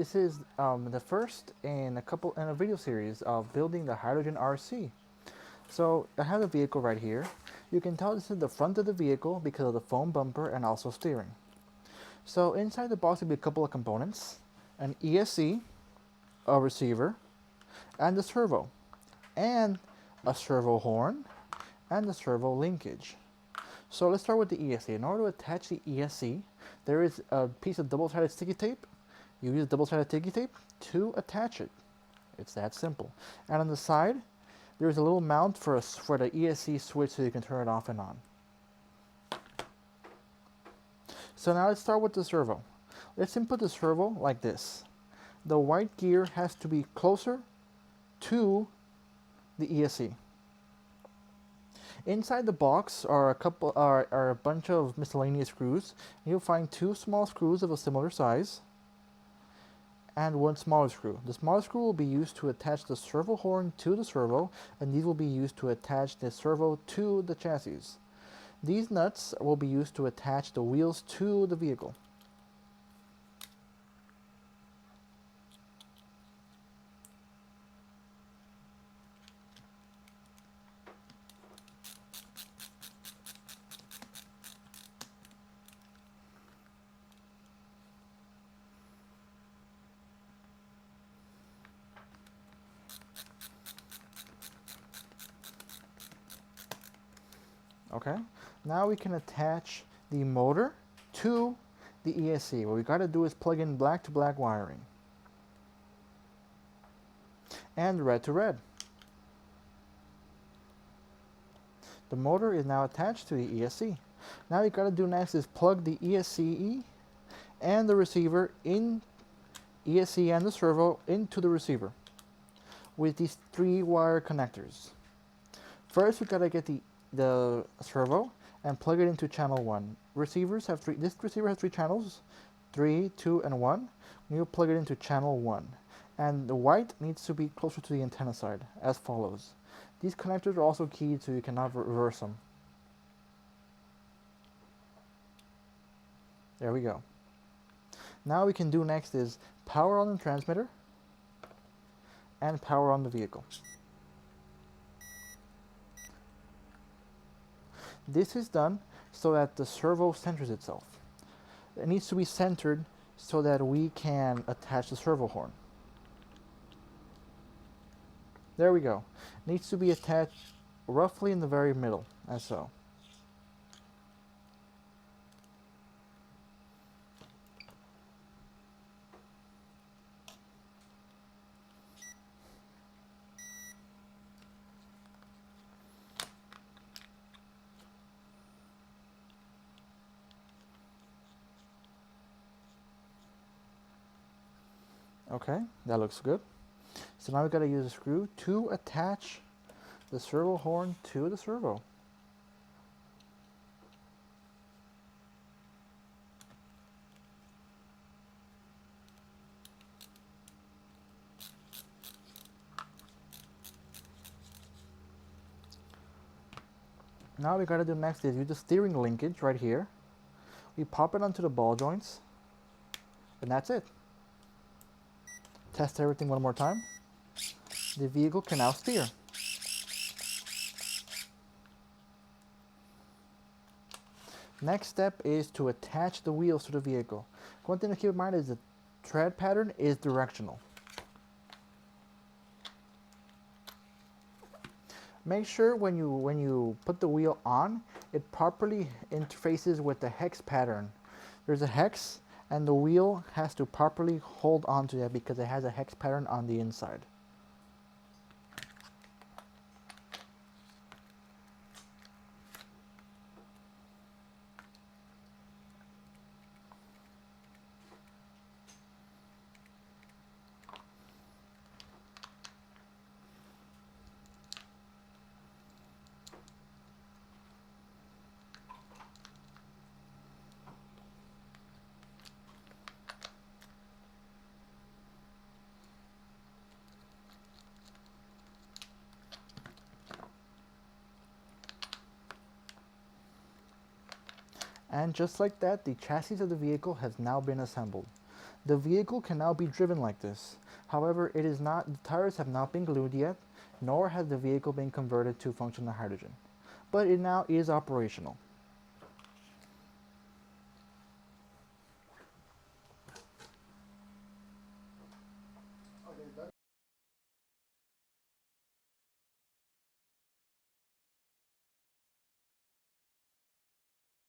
This is the first in a video series of building the H2RC. So I have the vehicle right here. You can tell this is the front of the vehicle because of the foam bumper and also steering. So inside the box will be a couple of components: an ESC, a receiver, and the servo, and a servo horn, and the servo linkage. So let's start with the ESC. In order to attach the ESC, there is a piece of double-sided sticky tape. You use double-sided sticky tape to attach it. It's that simple. And on the side, there's a little mount for the ESC switch so you can turn it off and on. So now let's start with the servo. Let's input the servo like this. The white gear has to be closer to the ESC. Inside the box are a bunch of miscellaneous screws. You'll find 2 small screws of a similar size and 1 smaller screw. The smaller screw will be used to attach the servo horn to the servo, and these will be used to attach the servo to the chassis. These nuts will be used to attach the wheels to the vehicle. Okay, now we can attach the motor to the ESC. What we got to do is plug in black to black wiring and red to red. The motor is now attached to the ESC. Now we got to do next is plug the ESC and the receiver in, ESC and the servo into the receiver with these 3 wire connectors. First we got to get the servo and plug it into channel 1. Receivers have this receiver has 3 channels, 3, 2, and 1. You plug it into channel 1. And the white needs to be closer to the antenna side, as follows. These connectors are also keyed so you cannot reverse them. There we go. Now we can do next is power on the transmitter and power on the vehicle. This is done so that the servo centers itself. It needs to be centered so that we can attach the servo horn. There we go. It needs to be attached roughly in the very middle, as so. Okay, that looks good. So now we've got to use a screw to attach the servo horn to the servo. Now we got to do next is use the steering linkage right here. We pop it onto the ball joints, and that's it. Test everything one more time. The vehicle can now steer. Next step is to attach the wheels to the vehicle. One thing to keep in mind is the tread pattern is directional. Make sure when you put the wheel on, it properly interfaces with the hex pattern. There's a hex, and the wheel has to properly hold onto that because it has a hex pattern on the inside. And just like that, the chassis of the vehicle has now been assembled. The vehicle can now be driven like this. However, it is not, the tires have not been glued yet, nor has the vehicle been converted to function on hydrogen. But it now is operational. Okay,